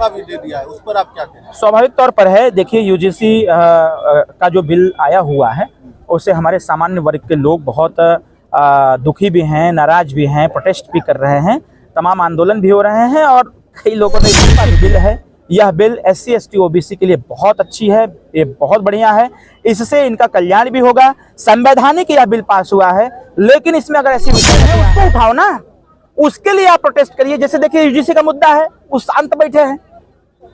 इस्तीफा भी दे दिया है, उस पर आप क्या कहें? स्वाभाविक तौर पर है। देखिए, यूजीसी का जो बिल आया हुआ है उससे हमारे सामान्य वर्ग के लोग बहुत दुखी भी हैं, नाराज भी हैं, प्रोटेस्ट भी कर रहे हैं, तमाम आंदोलन भी हो रहे हैं और कई लोगों ने इस्तीफा भी बिल है। यह बिल SC ST OBC के लिए बहुत अच्छी है, ये बहुत बढ़िया है, इससे इनका कल्याण भी होगा। संवैधानिक यह बिल पास हुआ है, लेकिन इसमें अगर ऐसी विषय है उसको उठाओ ना, उसके लिए आप प्रोटेस्ट करिए। जैसे देखिए यूजीसी का मुद्दा है, वो शांत बैठे हैं,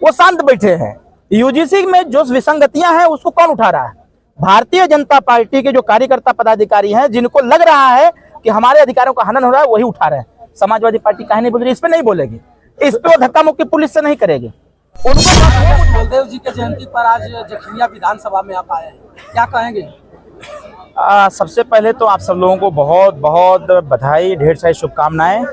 वो शांत बैठे हैं। यूजीसी में जो विसंगतियां हैं उसको कौन उठा रहा है? भारतीय जनता पार्टी के जो कार्यकर्ता पदाधिकारी हैं, जिनको लग रहा है कि हमारे अधिकारों का हनन हो रहा है, वही उठा रहे हैं। समाजवादी पार्टी काहे नहीं बोल रही? इस पे नहीं बोलेगी, इस पे वो धक्का मुक्की पुलिस से नहीं करेगी। बलदेव जी के जयंती पर आज जखनिया विधानसभा में आप आए हैं, क्या कहेंगे? सबसे पहले तो आप सब लोगों को बहुत बहुत बधाई, ढेर सारी शुभकामनाएं।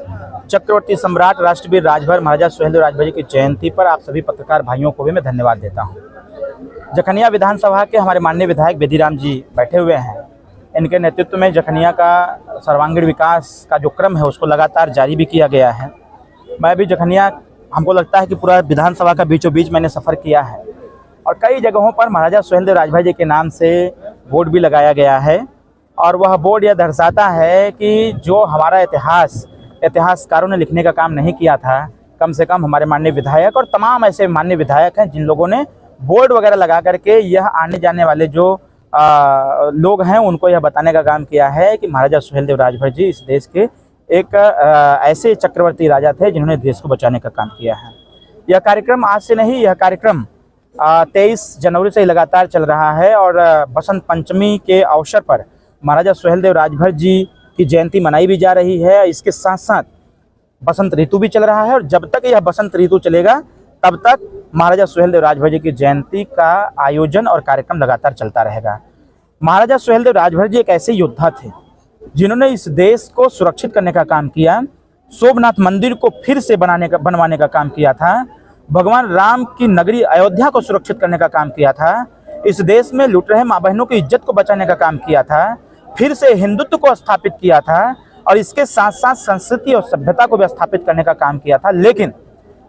चक्रवर्ती सम्राट राष्ट्रवीर राजभर महाराजा सुहेलदेव राजभर जी की जयंती पर आप सभी पत्रकार भाइयों को भी मैं धन्यवाद देता हूं। जखनिया विधानसभा के हमारे माननीय विधायक बेदीराम जी बैठे हुए हैं। इनके नेतृत्व में जखनिया का सर्वांगीण विकास का जो क्रम है उसको लगातार जारी भी किया गया है। मैं भी जखनिया, हमको लगता है कि पूरा विधानसभा का बीचों बीच मैंने सफ़र किया है और कई जगहों पर महाराजा सुहेलदेव राजभर जी के नाम से बोर्ड भी लगाया गया है और वह बोर्ड यह दर्शाता है कि जो हमारा इतिहासकारों ने लिखने का काम नहीं किया था, कम से कम हमारे माननीय विधायक और तमाम ऐसे माननीय विधायक हैं जिन लोगों ने बोर्ड वगैरह लगा करके यह आने जाने वाले जो लोग हैं उनको यह बताने का काम किया है कि महाराजा सुहेलदेव राजभर जी इस देश के एक ऐसे चक्रवर्ती राजा थे जिन्होंने देश को बचाने का काम किया है। यह कार्यक्रम आज से नहीं, यह कार्यक्रम 23 जनवरी से ही लगातार चल रहा है और बसंत पंचमी के अवसर पर महाराजा सुहेलदेव राजभर जी की जयंती मनाई भी जा रही है। इसके साथ साथ बसंत ऋतु भी चल रहा है और जब तक यह बसंत ऋतु चलेगा तब तक महाराजा सुहेलदेव राजभर जी की जयंती का आयोजन और कार्यक्रम लगातार चलता रहेगा। महाराजा सुहेलदेव राजभर जी एक ऐसे योद्धा थे जिन्होंने इस देश को सुरक्षित करने का काम किया, सोमनाथ मंदिर को फिर से बनवाने का काम किया था, भगवान राम की नगरी अयोध्या को सुरक्षित करने का काम किया था, इस देश में लूट रहे माँ बहनों की इज्जत को बचाने का काम किया था, फिर से हिंदुत्व को स्थापित किया था और इसके साथ साथ संस्कृति और सभ्यता को भी स्थापित करने का काम किया था। लेकिन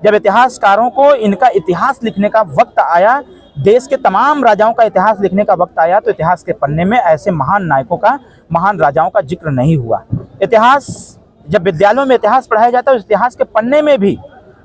जब इतिहासकारों को इनका इतिहास लिखने का वक्त आया, देश के तमाम राजाओं का इतिहास लिखने का वक्त आया, तो इतिहास के पन्ने में ऐसे महान नायकों का, महान राजाओं का जिक्र नहीं हुआ। इतिहास, जब विद्यालयों में इतिहास पढ़ाया जाता है, उस इतिहास के पन्ने में भी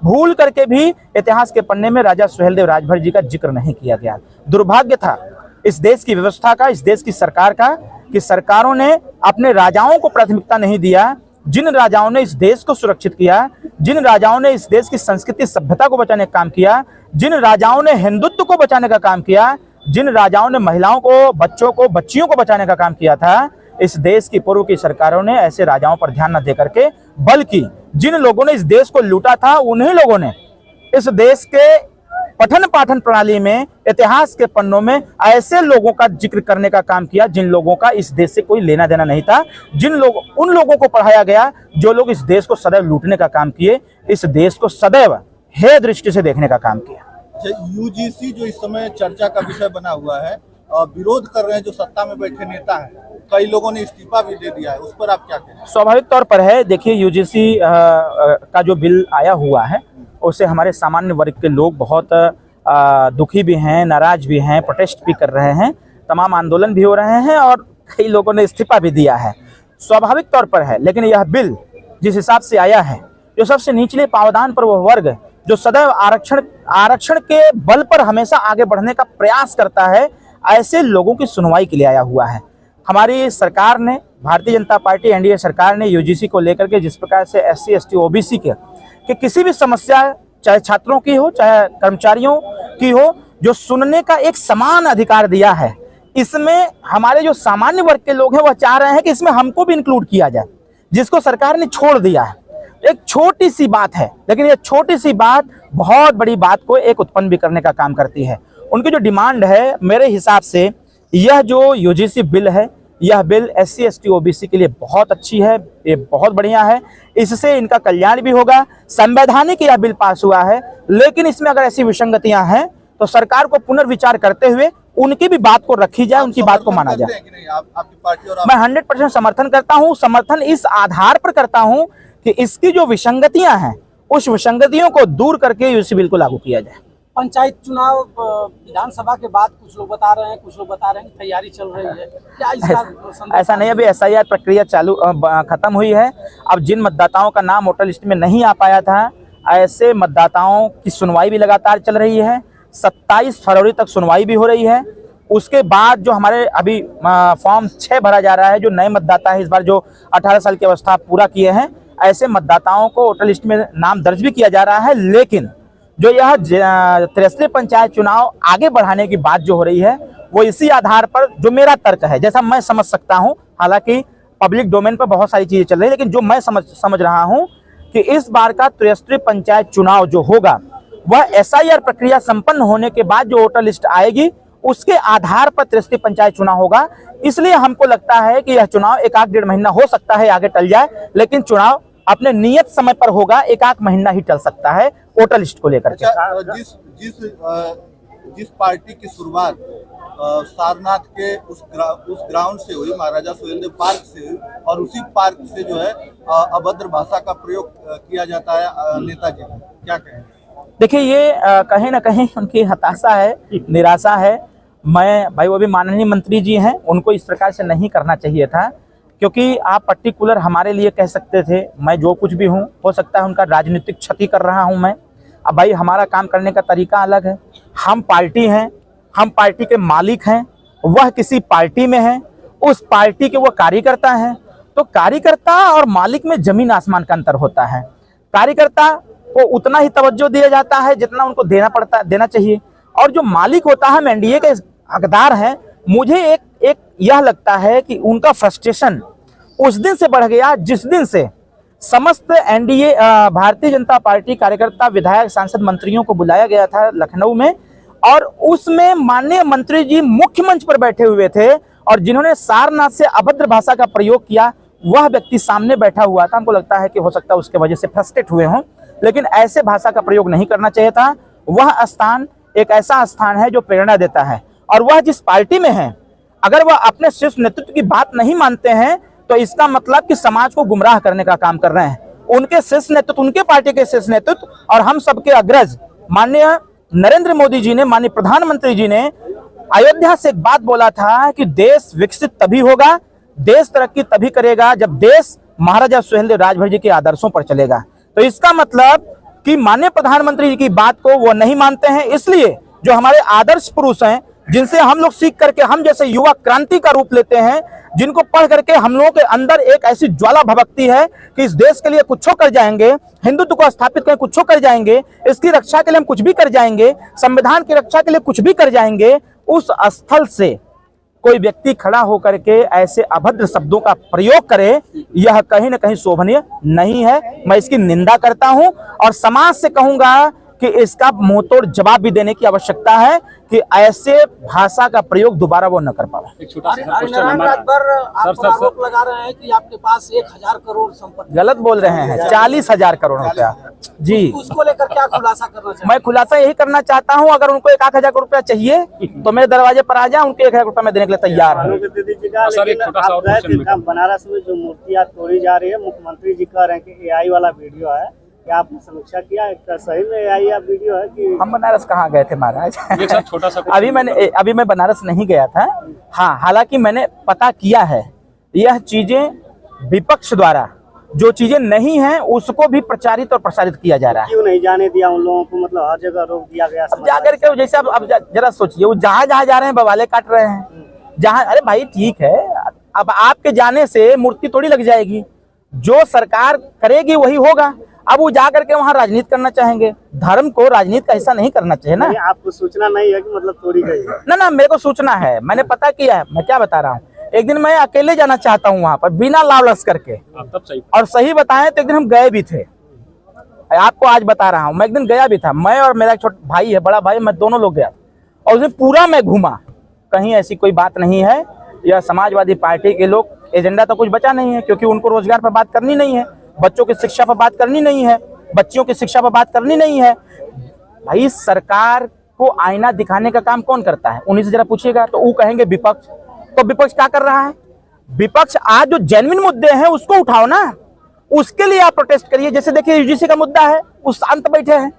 भूल करके भी इतिहास के पन्ने में राजा सुहेलदेव राजभर जी का जिक्र नहीं किया गया। दुर्भाग्य था इस देश की व्यवस्था का, इस देश की सरकार का, कि सरकारों ने अपने राजाओं को प्राथमिकता नहीं दिया। जिन राजाओं ने इस देश को सुरक्षित किया, जिन राजाओं ने इस देश की संस्कृति सभ्यता को बचाने का काम किया, जिन राजाओं ने हिंदुत्व को बचाने का काम किया, जिन राजाओं ने महिलाओं को, बच्चों को, बच्चियों को बचाने का काम किया था, इस देश की पूर्व की सरकारों ने ऐसे राजाओं पर ध्यान न दे करके, बल्कि जिन लोगों ने इस देश को लूटा था उन्हीं लोगों ने इस देश के पठन पाठन प्रणाली में, इतिहास के पन्नों में ऐसे लोगों का जिक्र करने का काम किया जिन लोगों का इस देश से कोई लेना देना नहीं था, उन लोगों को पढ़ाया गया जो लोग इस देश को सदैव लूटने का काम किए, इस देश को सदैव हेय दृष्टि से देखने का काम किया। यूजीसी जो इस समय चर्चा का विषय बना हुआ है, विरोध कर रहे हैं जो सत्ता में बैठे नेता हैं, कई लोगों ने इस्तीफा भी दे दिया है, उस पर आप क्या कहें? स्वाभाविक तौर पर है। देखिए, यूजीसी का जो बिल आया हुआ है उससे हमारे सामान्य वर्ग के लोग बहुत दुखी भी हैं, नाराज भी हैं, प्रोटेस्ट भी कर रहे हैं, तमाम आंदोलन भी हो रहे हैं और कई लोगों ने इस्तीफा भी दिया है। स्वाभाविक तौर पर है, लेकिन यह बिल जिस हिसाब से आया है, जो सबसे निचले पावदान पर वह वर्ग जो सदैव आरक्षण के बल पर हमेशा आगे बढ़ने का प्रयास करता है, ऐसे लोगों की सुनवाई के लिए आया हुआ है। हमारी सरकार ने, भारतीय जनता पार्टी एनडीए सरकार ने यूजीसी को लेकर के जिस प्रकार से SC ST OBC के किसी भी समस्या, चाहे छात्रों की हो चाहे कर्मचारियों की हो, जो सुनने का एक समान अधिकार दिया है, इसमें हमारे जो सामान्य वर्ग के लोग हैं वह चाह रहे हैं कि इसमें हमको भी इंक्लूड किया जाए, जिसको सरकार ने छोड़ दिया है। एक छोटी सी बात है, लेकिन यह छोटी सी बात बहुत बड़ी बात को एक उत्पन्न भी करने का काम करती है। उनकी जो डिमांड है, मेरे हिसाब से यह जो यूजीसी बिल है, यह बिल SC ST OBC के लिए बहुत अच्छी है, ये बहुत बढ़िया है, इससे इनका कल्याण भी होगा। संवैधानिक यह बिल पास हुआ है, लेकिन इसमें अगर ऐसी विसंगतियां हैं तो सरकार को पुनर्विचार करते हुए उनकी भी बात को रखी जाए, उनकी बात को माना जाए। आपकी पार्टी और मैं 100% समर्थन करता हूं। समर्थन इस आधार पर करता हूं कि इसकी जो विसंगतियां हैं उस विसंगतियों को दूर करके इस बिल को लागू किया जाए। पंचायत चुनाव विधानसभा के बाद कुछ लोग बता रहे हैं, कुछ लोग बता रहे हैं कि तैयारी चल रही है, क्या इसका संदेश? ऐसा नहीं, अभी SIR प्रक्रिया खत्म हुई है। अब जिन मतदाताओं का नाम वोटर लिस्ट में नहीं आ पाया था, ऐसे मतदाताओं की सुनवाई भी लगातार चल रही है। 27 फरवरी तक सुनवाई भी हो रही है। उसके बाद जो हमारे अभी फॉर्म 6 भरा जा रहा है, जो नए मतदाता है इस बार जो 18 साल की अवस्था पूरा किए हैं, ऐसे मतदाताओं को वोटर लिस्ट में नाम दर्ज भी किया जा रहा है। लेकिन जो यह त्रिस्तरीय पंचायत चुनाव आगे बढ़ाने की बात जो हो रही है, वो इसी आधार पर, जो मेरा तर्क है, जैसा मैं समझ सकता हूं, हालांकि पब्लिक डोमेन पर बहुत सारी चीजें चल रही है, लेकिन जो मैं समझ रहा हूं कि इस बार का त्रिस्तरीय पंचायत चुनाव जो होगा वह SIR प्रक्रिया संपन्न होने के बाद जो वोटर लिस्ट आएगी उसके आधार पर त्रिस्तरीय पंचायत चुनाव होगा। इसलिए हमको लगता है कि यह चुनाव 1-1.5 महीना हो सकता है आगे टल जाए, लेकिन चुनाव अपने नियत समय पर होगा। 1-1 महीना ही टल सकता है वोटर लिस्ट को लेकर के। जिस पार्टी की शुरुआत सारनाथ के उस ग्राउंड से हुई, महाराजा सुहेलदेव पार्क से हुई, और उसी पार्क से जो है अभद्र भाषा का प्रयोग किया जाता है नेताजी, क्या कहें? देखिए, ये कहीं ना कहीं उनकी हताशा है, निराशा है। मैं भाई, वो भी माननीय मंत्री जी हैं, उनको इस प्रकार से नहीं करना चाहिए था, क्योंकि आप पर्टिकुलर हमारे लिए कह सकते थे। मैं जो कुछ भी हूँ, हो सकता है उनका राजनीतिक क्षति कर रहा हूँ मैं। अब भाई, हमारा काम करने का तरीका अलग है। हम पार्टी हैं, हम पार्टी के मालिक हैं, वह किसी पार्टी में है, उस पार्टी के वो कार्यकर्ता हैं। तो कार्यकर्ता और मालिक में जमीन आसमान का अंतर होता है। कार्यकर्ता को उतना ही तवज्जो दिया जाता है जितना उनको देना चाहिए, और जो मालिक होता है, हम NDA के हकदार हैं। मुझे एक यह लगता है कि उनका फ्रस्ट्रेशन उस दिन से बढ़ गया जिस दिन से समस्त NDA भारतीय जनता पार्टी कार्यकर्ता, विधायक, सांसद, मंत्रियों को बुलाया गया था लखनऊ में, और उसमें माननीय मंत्री जी मुख्य मंच पर बैठे हुए थे, और जिन्होंने सारनाथ से अभद्र भाषा का प्रयोग किया वह व्यक्ति सामने बैठा हुआ था। हमको लगता है कि हो सकता है उसके वजह से फ्रस्ट्रेट हुए हों, लेकिन ऐसे भाषा का प्रयोग नहीं करना चाहिए था। वह स्थान एक ऐसा स्थान है जो प्रेरणा देता है, और वह जिस पार्टी में है, अगर वह अपने शीर्ष नेतृत्व की बात नहीं मानते हैं तो इसका मतलब कि समाज को गुमराह करने का काम कर रहे हैं। उनके शीर्ष नेतृत्व, उनके पार्टी के शीर्ष नेतृत्व और हम सबके अग्रज माननीय नरेंद्र मोदी जी ने, माननीय प्रधानमंत्री जी ने अयोध्या से एक बात बोला था कि देश विकसित तभी होगा, देश तरक्की तभी करेगा जब देश महाराजा सुहेलदेव राजभर जी के आदर्शों पर चलेगा। तो इसका मतलब कि माननीय प्रधानमंत्री जी की बात को वो नहीं मानते हैं। इसलिए जो हमारे आदर्श पुरुष हैं, जिनसे हम लोग सीख करके, हम जैसे युवा क्रांति का रूप लेते हैं, जिनको पढ़ करके हम लोगों के अंदर एक ऐसी ज्वाला भभकती है कि इस देश के लिए कुछ कर जाएंगे, हिंदुत्व को स्थापित करके कुछ कर जाएंगे, इसकी रक्षा के लिए हम कुछ भी कर जाएंगे, संविधान की रक्षा के लिए कुछ भी कर जाएंगे, उस स्थल से कोई व्यक्ति खड़ा होकर के ऐसे अभद्र शब्दों का प्रयोग करे, यह कहीं ना कहीं शोभनीय नहीं है। मैं इसकी निंदा करता हूं, और समाज से कहूंगा कि इसका मुंहतोड़ जवाब भी देने की आवश्यकता है कि ऐसे भाषा का प्रयोग दोबारा वो न कर पाए। आरोप लगा रहे हैं कि आपके पास 1000 करोड़ संपत्ति। गलत बोल रहे हैं, 40,000 करोड़ रुपया जी। उसको लेकर क्या खुलासा करना चाहिए? मैं खुलासा यही करना चाहता हूं, अगर उनको 1,00,000 करोड़ रुपया चाहिए तो मेरे दरवाजे पर आ जाए, उनके 1,000 रुपया मैं देने के लिए तैयार हूँ। बनारस में जो मूर्तियां तोड़ी जा रही है, मुख्यमंत्री जी कह रहे हैं कि AI वाला वीडियो है, क्या आपने समीक्षा किया? सही में AI वीडियो है कि? हम बनारस कहाँ गए थे महाराज? छोटा सा अभी मैं बनारस नहीं गया था। हाँ, हालांकि मैंने पता किया है, यह चीजें विपक्ष द्वारा जो चीजें नहीं हैं उसको भी प्रचारित और प्रसारित किया जा रहा है। क्यों नहीं जाने दिया उन लोगों को? मतलब हर जगह रोक दिया गया। अब जाकर के जैसे अब जरा सोचिए, वो जहाँ जा रहे हैं बवाले काट रहे हैं जहाँ। अरे भाई ठीक है, अब आपके जाने से मूर्ति थोड़ी लग जाएगी, जो सरकार करेगी वही होगा। अब वो जा करके वहाँ राजनीति करना चाहेंगे, धर्म को राजनीति का हिस्सा नहीं करना चाहिए ना। आपको सूचना नहीं है कि मतलब तोड़ी गई है? ना, मेरे को सूचना है, मैंने पता किया है। मैं क्या बता रहा हूँ, एक दिन मैं अकेले जाना चाहता हूँ वहाँ पर बिना लालच करके, और सही बताएं तो एक दिन हम गए भी थे। आपको आज बता रहा हूँ, मैं एक दिन गया भी था, मैं और मेरा एक छोटा भाई है, बड़ा भाई, मैं दोनों लोग गया, और उसमें पूरा मैं घूमा। कहीं ऐसी कोई बात नहीं है। यह समाजवादी पार्टी के लोग, एजेंडा तो कुछ बचा नहीं है, क्योंकि उनको रोजगार पर बात करनी नहीं है, बच्चों की शिक्षा पर बात करनी नहीं है, बच्चियों की शिक्षा पर बात करनी नहीं है। भाई सरकार को आईना दिखाने का काम कौन करता है? उन्हीं से जरा पूछिएगा तो वो कहेंगे विपक्ष। तो विपक्ष क्या कर रहा है? विपक्ष आज जो जेन्युइन मुद्दे हैं उसको उठाओ ना, उसके लिए आप प्रोटेस्ट करिए। जैसे देखिए UGC का मुद्दा है, वो शांत बैठे हैं,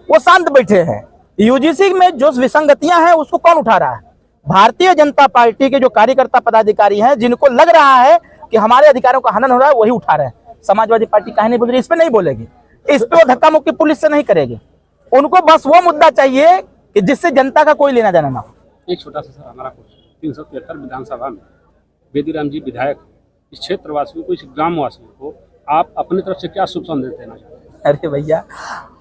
वो शांत बैठे हैं। यूजीसी में जो विसंगतियां हैं उसको कौन उठा रहा है? भारतीय जनता पार्टी के जो कार्यकर्ता पदाधिकारी हैं, जिनको लग रहा है कि हमारे अधिकारों का हनन हो रहा है, वही उठा रहे हैं। समाजवादी पार्टी काहे नहीं बोल रही? इस पे नहीं बोलेगी, इस पे वो धक्का मुक्की पुलिस से नहीं करेगी। उनको बस वो मुद्दा चाहिए कि जिससे जनता का कोई लेना देना ना हो। एक छोटा सा सर हमारा क्वेश्चन, 373 विधानसभा में बेदीराम जी विधायक, इस क्षेत्रवासियों को, इस ग्रामवासियों को आप अपनी तरफ से क्या शुभ संदेश देना चाहते हैं? अरे भैया,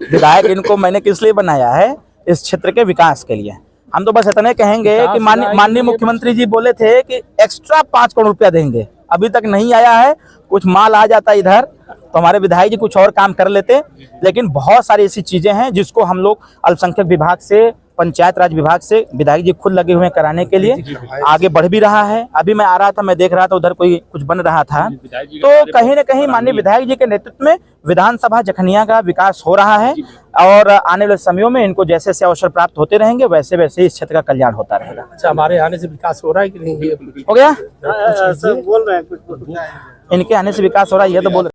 विधायक इनको मैंने किस लिए बनाया है? इस क्षेत्र के विकास के लिए। हम तो बस इतने कहेंगे कि माननीय मुख्यमंत्री जी बोले थे कि एक्स्ट्रा 5 करोड़ रुपया देंगे, अभी तक नहीं आया है। कुछ माल आ जाता इधर तो हमारे विधायक जी कुछ और काम कर लेते, लेकिन बहुत सारी ऐसी चीजें हैं जिसको हम लोग अल्पसंख्यक विभाग से, पंचायत राज विभाग से विधायक जी खुद लगे हुए हैं कराने के लिए। आगे बढ़ भी रहा है। अभी मैं आ रहा था, मैं देख रहा था उधर कोई कुछ बन रहा था, तो कहीं न कहीं माननीय विधायक जी के नेतृत्व में विधानसभा जखनिया का विकास हो रहा है और आने वाले समयों में इनको जैसे जैसे अवसर प्राप्त होते रहेंगे वैसे वैसे इस क्षेत्र का कल्याण होता रहेगा। अच्छा, हमारे आने से विकास हो रहा है कि नहीं? हो गया? सर बोल रहे हैं कुछ इनके आने से विकास हो रहा है, ये तो बोल